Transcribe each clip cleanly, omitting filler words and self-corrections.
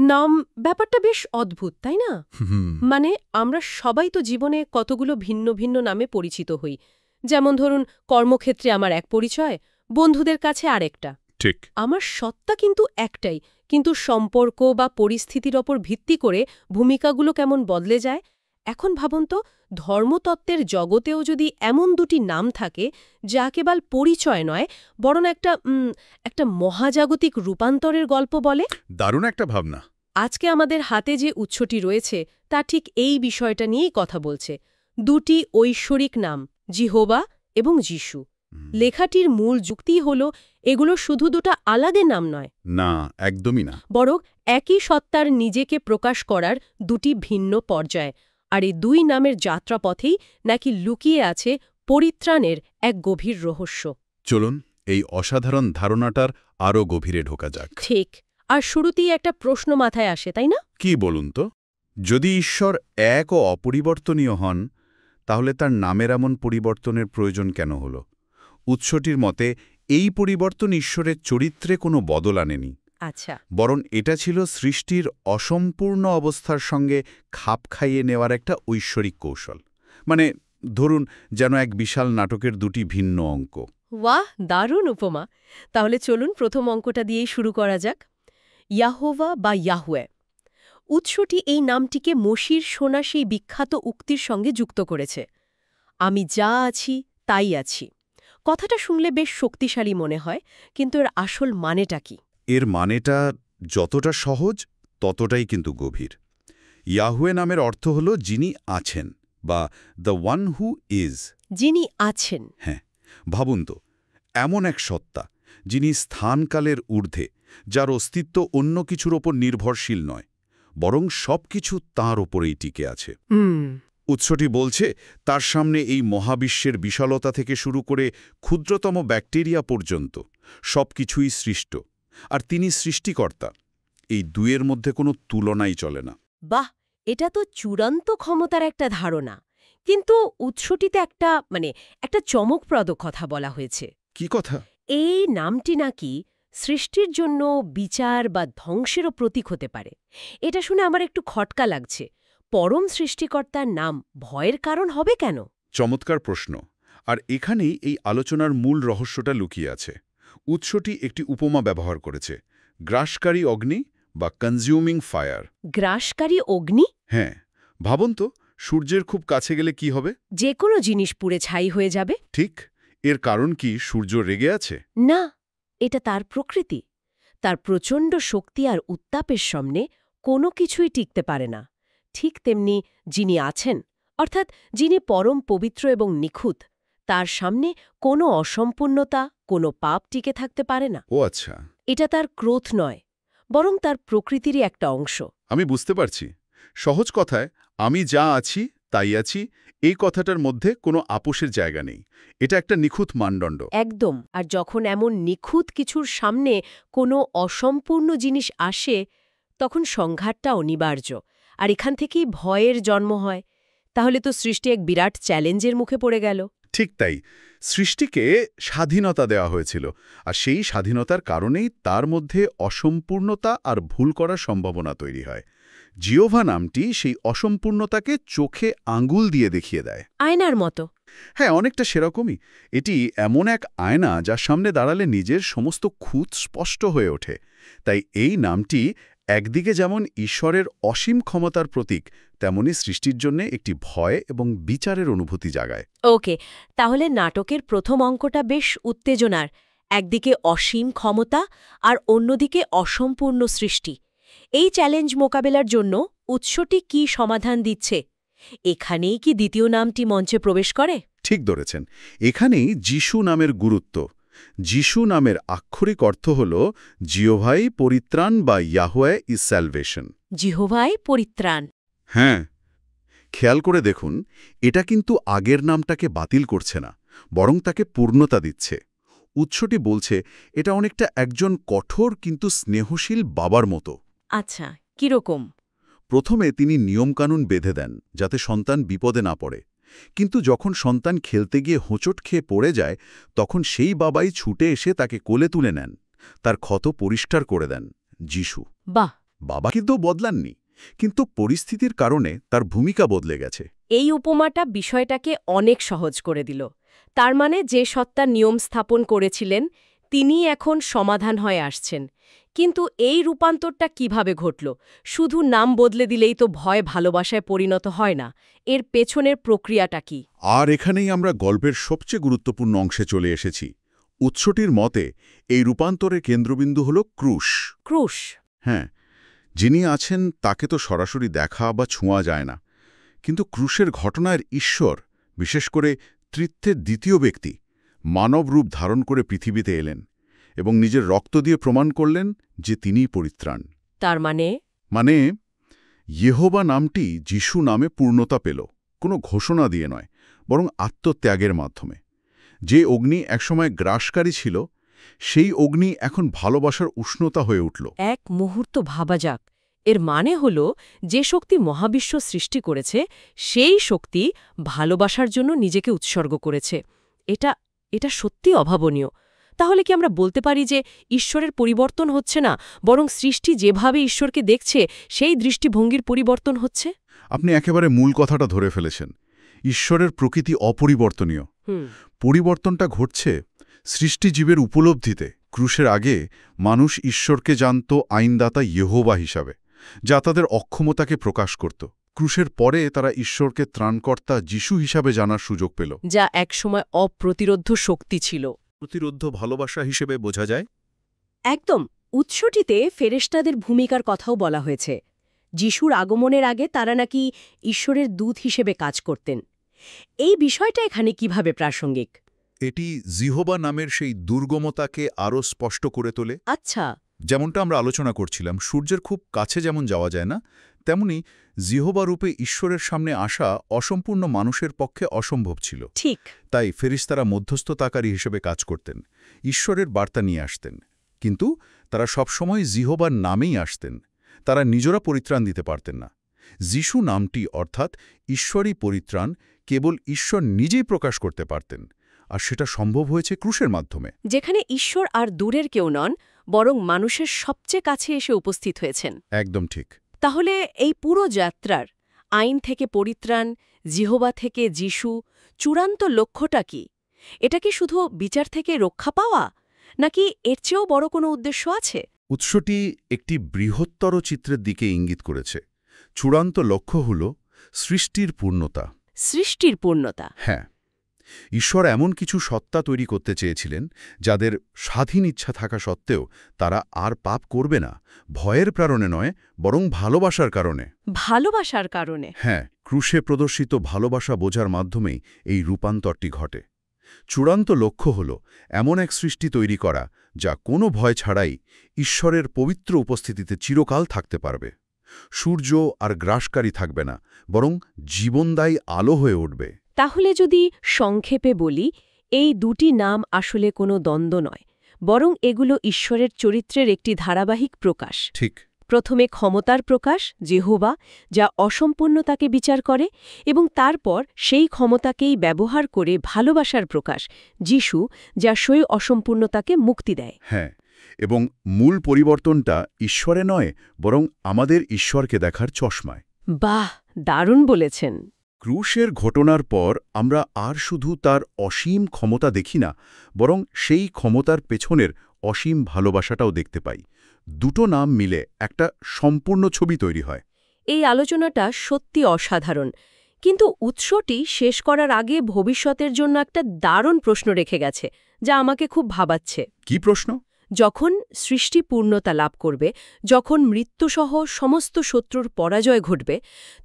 নাম ব্যাপারটা বেশ অদ্ভুত তাই না? হুম। মানে আমরা সবাই তো জীবনে কতগুলো ভিন্ন ভিন্ন নামে পরিচিত হই। যেমন ধরুন কর্মক্ষেত্রে আমার এক পরিচয়, বন্ধুদের কাছে আরেকটা। ঠিক। আমার সত্তা কিন্তু একটাই, কিন্তু সম্পর্ক বা পরিস্থিতির ওপর ভিত্তি করে ভূমিকাগুলো কেমন বদলে যায়। এখন ভাবুন তো, ধর্মতত্ত্বের জগতেও যদি এমন দুটি নাম থাকে যা কেবল পরিচয় নয়, বরং একটা মহাজাগতিক রূপান্তরের গল্প বলে। দারুণ একটা ভাবনা। আজকে আমাদের হাতে যে উৎসটি রয়েছে তা ঠিক এই বিষয়টা নিয়েই কথা বলছে। দুটি ঐশ্বরিক নাম, জিহোবা এবং যিশু। লেখাটির মূল যুক্তি হল এগুলো শুধু দুটো আলাদা নাম নয়, না, একদমই না। বরং একই সত্তার নিজেকে প্রকাশ করার দুটি ভিন্ন পর্যায়। আর এই দুই নামের যাত্রাপথেই নাকি লুকিয়ে আছে পরিত্রাণের এক গভীর রহস্য। চলুন এই অসাধারণ ধারণাটার আরও গভীরে ঢোকা যাক। ঠিক। আর শুরুতেই একটা প্রশ্ন মাথায় আসে, তাই না? কি বলুন তো? যদি ঈশ্বর এক ও অপরিবর্তনীয় হন, তাহলে তার নামের এমন পরিবর্তনের প্রয়োজন কেন হল? উৎসটির মতে এই পরিবর্তন ঈশ্বরের চরিত্রে কোনো বদল আনেনি, আচ্ছা। বরং এটা ছিল সৃষ্টির অসম্পূর্ণ অবস্থার সঙ্গে খাপ খাইয়ে নেওয়ার একটা ঐশ্বরিক কৌশল। মানে ধরুন যেন এক বিশাল নাটকের দুটি ভিন্ন অঙ্ক। বাহ, দারুণ উপমা। তাহলে চলুন প্রথম অঙ্কটা দিয়েই শুরু করা যাক। ইয়াহোভা বা ইয়াহুয়ে। উৎসটি এই নামটিকে মোশির শোনা সেই বিখ্যাত উক্তির সঙ্গে যুক্ত করেছে, আমি যা আছি তাই আছি। কথাটা শুনলে বেশ শক্তিশালী মনে হয়, কিন্তু এর আসল মানেটা কি? এর মানেটা যতটা সহজ ততটাই কিন্তু গভীর। ইয়াহুয়ে নামের অর্থ হল যিনি আছেন, বা দ্য ওয়ান হু ইজ। যিনি আছেন। হ্যাঁ, ভাবুন তো, এমন এক সত্তা যিনি স্থানকালের ঊর্ধ্বে, যার অস্তিত্ব অন্য কিছুর ওপর নির্ভরশীল নয়, বরং সবকিছু তাঁর ওপরেই টিকে আছে। উৎসটি বলছে তার সামনে এই মহাবিশ্বের বিশালতা থেকে শুরু করে ক্ষুদ্রতম ব্যাকটেরিয়া পর্যন্ত সবকিছুই সৃষ্ট, আর তিনি সৃষ্টিকর্তা। এই দুয়ের মধ্যে কোনো তুলনাই চলে না। বাহ, এটা তো চূড়ান্ত ক্ষমতার একটা ধারণা। কিন্তু উৎসটিতে একটা চমকপ্রদ কথা বলা হয়েছে। কি কথা? এই নামটি নাকি সৃষ্টির জন্য বিচার বা ধ্বংসেরও প্রতীক হতে পারে। এটা শুনে আমার একটু খটকা লাগছে। পরম সৃষ্টিকর্তার নাম ভয়ের কারণ হবে কেন? চমৎকার প্রশ্ন। আর এখানেই এই আলোচনার মূল রহস্যটা লুকিয়ে আছে। উৎসটি একটি উপমা ব্যবহার করেছে, গ্রাসকারী অগ্নি বা কনজিউমিং ফায়ার। গ্রাসকারী অগ্নি? হ্যাঁ, ভাবুন তো, সূর্যের খুব কাছে গেলে কি হবে? যে কোনো জিনিস পুড়ে ছাই হয়ে যাবে। ঠিক। এর কারণ কি সূর্য রেগে আছে? না, এটা তার প্রকৃতি। তার প্রচণ্ড শক্তি আর উত্তাপের সামনে কোনো কিছুই টিকতে পারে না। ঠিক তেমনি যিনি আছেন, অর্থাৎ যিনি পরম পবিত্র এবং নিখুঁত, তার সামনে কোনো অসম্পূর্ণতা, কোনো পাপ টিকে থাকতে পারে না। ও আচ্ছা, এটা তার ক্রোধ নয়, বরং তার প্রকৃতিরই একটা অংশ। আমি বুঝতে পারছি। সহজ কথায়, আমি যা আছি তাই আছি, এই কথাটার মধ্যে কোনো আপোষের জায়গা নেই। এটা একটা নিখুঁত মানদণ্ড। একদম। আর যখন এমন নিখুঁত কিছুর সামনে কোনো অসম্পূর্ণ জিনিস আসে, তখন সংঘাতটা অনিবার্য। আর এখান থেকেই ভয়ের জন্ম হয়। তাহলে তো সৃষ্টি এক বিরাট চ্যালেঞ্জের মুখে পড়ে গেল। ঠিক তাই। সৃষ্টিকে স্বাধীনতা দেওয়া হয়েছিল, আর সেই স্বাধীনতার কারণেই তার মধ্যে অসম্পূর্ণতা আর ভুল করার সম্ভাবনা তৈরি হয়। জিহোভা নামটি সেই অসম্পূর্ণতাকে চোখে আঙ্গুল দিয়ে দেখিয়ে দেয়। আয়নার মতো। হ্যাঁ, অনেকটা সেরকমই। এটি এমন এক আয়না যার সামনে দাঁড়ালে নিজের সমস্ত খুঁত স্পষ্ট হয়ে ওঠে। তাই এই নামটি একদিকে যেমন ঈশ্বরের অসীম ক্ষমতার প্রতীক, তেমনি সৃষ্টির জন্য একটি ভয় এবং বিচারের অনুভূতি জাগায়। ওকে, তাহলে নাটকের প্রথম অঙ্কটা বেশ উত্তেজনার। একদিকে অসীম ক্ষমতা আর অন্যদিকে অসম্পূর্ণ সৃষ্টি। এই চ্যালেঞ্জ মোকাবেলার জন্য উৎসটি কি সমাধান দিচ্ছে? এখানেই কি দ্বিতীয় নামটি মঞ্চে প্রবেশ করে? ঠিক ধরেছেন। এখানেই যিশু নামের গুরুত্ব। যিশু নামের আক্ষরিক অর্থ হল জিহোভাই পরিত্রাণ, বা ইয়াহওয়ে ইজ স্যালভেশন। জিহোভাই পরিত্রাণ। হ্যাঁ, খেয়াল করে দেখুন, এটা কিন্তু আগের নামটাকে বাতিল করছে না, বরং তাকে পূর্ণতা দিচ্ছে। উৎসটি বলছে এটা অনেকটা একজন কঠোর কিন্তু স্নেহশীল বাবার মতো। আচ্ছা, কিরকম? প্রথমে তিনি নিয়মকানুন বেঁধে দেন যাতে সন্তান বিপদে না পড়ে, কিন্তু যখন সন্তান খেলতে গিয়ে হোঁচট খেয়ে পড়ে যায়, তখন সেই বাবাই ছুটে এসে তাকে কোলে তুলে নেন, তার ক্ষত পরিষ্কার করে দেন। যিশু। বাহ, বাবা কিন্তু বদলাননি, কিন্তু পরিস্থিতির কারণে তার ভূমিকা বদলে গেছে। এই উপমাটা বিষয়টাকে অনেক সহজ করে দিল। তার মানে যে সত্তা নিয়ম স্থাপন করেছিলেন তিনি এখন সমাধান হয়ে আসছেন। কিন্তু এই রূপান্তরটা কিভাবে ঘটল? শুধু নাম বদলে দিলেই তো ভয় ভালোবাসায় পরিণত হয় না। এর পেছনের প্রক্রিয়াটা কি? আর এখানেই আমরা গল্পের সবচেয়ে গুরুত্বপূর্ণ অংশে চলে এসেছি। উৎসটির মতে এই রূপান্তরের কেন্দ্রবিন্দু হল ক্রুশ। ক্রুশ? হ্যাঁ, যিনি আছেন তাকে তো সরাসরি দেখা বা ছোঁয়া যায় না, কিন্তু ক্রুশের ঘটনার ঈশ্বর, বিশেষ করে ত্রিত্বের দ্বিতীয় ব্যক্তি, মানব রূপ ধারণ করে পৃথিবীতে এলেন এবং নিজের রক্ত দিয়ে প্রমাণ করলেন যে তিনিই পরিত্রাণ। তার মানে ইয়েহোবা নামটি যিশু নামে পূর্ণতা পেল, কোনো ঘোষণা দিয়ে নয়, বরং আত্মত্যাগের মাধ্যমে। যে অগ্নি একসময় গ্রাসকারী ছিল, সেই অগ্নি এখন ভালোবাসার উষ্ণতা হয়ে উঠল। এক মুহূর্ত ভাবা যাক। এর মানে হল যে শক্তি মহাবিশ্ব সৃষ্টি করেছে সেই শক্তি ভালোবাসার জন্য নিজেকে উৎসর্গ করেছে। এটা সত্যি অভাবনীয়। তাহলে কি আমরা বলতে পারি যে ঈশ্বরের পরিবর্তন হচ্ছে না, বরং সৃষ্টি যেভাবে ঈশ্বরকে দেখছে সেই দৃষ্টিভঙ্গির পরিবর্তন হচ্ছে? আপনি একেবারে মূল কথাটা ধরে ফেলেছেন। ঈশ্বরের প্রকৃতি অপরিবর্তনীয়। পরিবর্তনটা ঘটছে সৃষ্টিজীবের উপলব্ধিতে। ক্রুশের আগে মানুষ ঈশ্বরকে জানত আইনদাতা ইয়েহোবা হিসাবে, যা তাদের অক্ষমতাকে প্রকাশ করত। ক্রুশের পরে তারা ঈশ্বরকে ত্রাণকর্তা যিশু হিসাবে জানার সুযোগ পেল, যা একসময় অপ্রতিরোধ্য শক্তি ছিল। প্রতিরোধ্য ভালোবাসা হিসেবে বোঝা যায়। একদম। উৎসটিতে ফেরেশতাদের ভূমিকার কথাও বলা হয়েছে। যিশুর আগমনের আগে তারা নাকি ঈশ্বরের দূত হিসেবে কাজ করতেন। এই বিষয়টা এখানে কিভাবে প্রাসঙ্গিক? এটি জিহোবা নামের সেই দুর্গমতাকে আরও স্পষ্ট করে তোলে। আচ্ছা। যেমনটা আমরা আলোচনা করছিলাম, সূর্যের খুব কাছে যেমন যাওয়া যায় না, তেমনি জিহোবা রূপে ঈশ্বরের সামনে আসা অসম্পূর্ণ মানুষের পক্ষে অসম্ভব ছিল। ঠিক। তাই ফেরেশতারা মধ্যস্থতাকারী হিসেবে কাজ করতেন, ঈশ্বরের বার্তা নিয়ে আসতেন। কিন্তু তারা সবসময় জিহোবার নামেই আসতেন। তারা নিজেরা পরিত্রাণ দিতে পারতেন না। যিশু নামটি, অর্থাৎ ঈশ্বরই পরিত্রাণ, কেবল ঈশ্বর নিজেই প্রকাশ করতে পারতেন, আর সেটা সম্ভব হয়েছে ক্রুশের মাধ্যমে। যেখানে ঈশ্বর আর দূরের কেউ নন, বরং মানুষের সবচেয়ে কাছে এসে উপস্থিত হয়েছেন। একদম ঠিক। তাহলে এই পুরো যাত্রার আইন থেকে পরিত্রাণ, জিহোবা থেকে যিশু, চূড়ান্ত লক্ষ্যটা কি? এটা কি শুধু বিচার থেকে রক্ষা পাওয়া, নাকি এর চেয়েও বড় কোনো উদ্দেশ্য আছে? উৎসটি একটি বৃহত্তর চিত্রের দিকে ইঙ্গিত করেছে। চূড়ান্ত লক্ষ্য হল সৃষ্টির পূর্ণতা। সৃষ্টির পূর্ণতা? হ্যাঁ, ঈশ্বর এমন কিছু সত্তা তৈরি করতে চেয়েছিলেন যাদের স্বাধীন ইচ্ছা থাকা সত্ত্বেও তারা আর পাপ করবে না, ভয়ের কারণে নয়, বরং ভালোবাসার কারণে। ভালোবাসার কারণে? হ্যাঁ, ক্রুশে প্রদর্শিত ভালোবাসা বোঝার মাধ্যমেই এই রূপান্তরটি ঘটে। চূড়ান্ত লক্ষ্য হল এমন এক সৃষ্টি তৈরি করা যা কোনো ভয় ছাড়াই ঈশ্বরের পবিত্র উপস্থিতিতে চিরকাল থাকতে পারবে। সূর্য আর গ্রাসকারী থাকবে না, বরং জীবনদায়ী আলো হয়ে উঠবে। তাহলে যদি সংক্ষেপে বলি, এই দুটি নাম আসলে কোনো দ্বন্দ্ব নয়, বরং এগুলো ঈশ্বরের চরিত্রের একটি ধারাবাহিক প্রকাশ। ঠিক। প্রথমে ক্ষমতার প্রকাশ, যেহোবা, যা অসম্পূর্ণতাকে বিচার করে, এবং তারপর সেই ক্ষমতাকেই ব্যবহার করে ভালোবাসার প্রকাশ, যিশু, যা সেই অসম্পূর্ণতাকে মুক্তি দেয়। হ্যাঁ, এবং মূল পরিবর্তনটা ঈশ্বরে নয়, বরং আমাদের ঈশ্বরকে দেখার চশমায়। বাহ, দারুণ বলেছেন। ক্রুশের ঘটনার পর আমরা আর শুধু তার অসীম ক্ষমতা দেখি না, বরং সেই ক্ষমতার পেছনের অসীম ভালোবাসাটাও দেখতে পাই। দুটো নাম মিলে একটা সম্পূর্ণ ছবি তৈরি হয়। এই আলোচনাটা সত্যি অসাধারণ, কিন্তু উৎসটি শেষ করার আগে ভবিষ্যতের জন্য একটা দারুণ প্রশ্ন রেখে গেছে, যা আমাকে খুব ভাবাচ্ছে। কি প্রশ্ন? যখন সৃষ্টি পূর্ণতা লাভ করবে, যখন মৃত্যুসহ সমস্ত শত্রুর পরাজয় ঘটবে,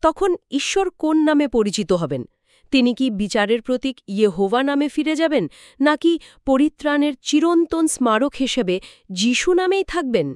তখন ঈশ্বর কোন নামে পরিচিত হবেন? তিনি কি বিচারের প্রতীক ইয়েহোবা নামে ফিরে যাবেন, নাকি পরিত্রাণের চিরন্তন স্মারক হিসেবে যিশু নামেই থাকবেন?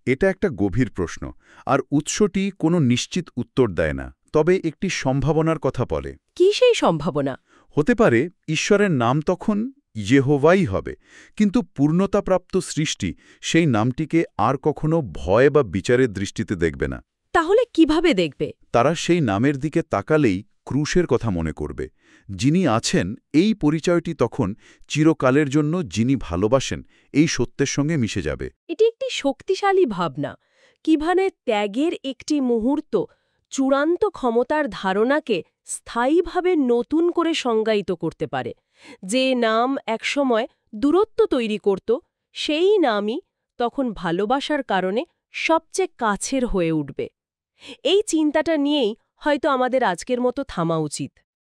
এটা একটা গভীর প্রশ্ন, আর উৎসটি কোনো নিশ্চিত উত্তর দেয় না, তবে একটি সম্ভাবনার কথা বলে। কি সেই সম্ভাবনা? হতে পারে ঈশ্বরের নাম তখন ইয়েহোভাই হবে, কিন্তু পূর্ণতাপ্রাপ্ত সৃষ্টি সেই নামটিকে আর কখনো ভয় বা বিচারের দৃষ্টিতে দেখবে না। তাহলে কিভাবে দেখবে? তারা সেই নামের দিকে তাকালেই ক্রুশের কথা মনে করবে। যিনি আছেন, এই পরিচয়টি তখন চিরকালের জন্য যিনি ভালোবাসেন এই সত্যের সঙ্গে মিশে যাবে। এটি একটি শক্তিশালী ভাবনা। কিভাবে ত্যাগের একটি মুহূর্ত চূড়ান্ত ক্ষমতার ধারণাকে স্থায়ীভাবে নতুন করে সংজ্ঞায়িত করতে পারে। যে নাম একসময় দূরত্ব তৈরি করত, সেই নামই তখন ভালোবাসার কারণে সবচেয়ে কাছের হয়ে উঠবে। এই চিন্তাটা নিয়েই হয়তো আমাদের আজকের মতো থামা উচিত।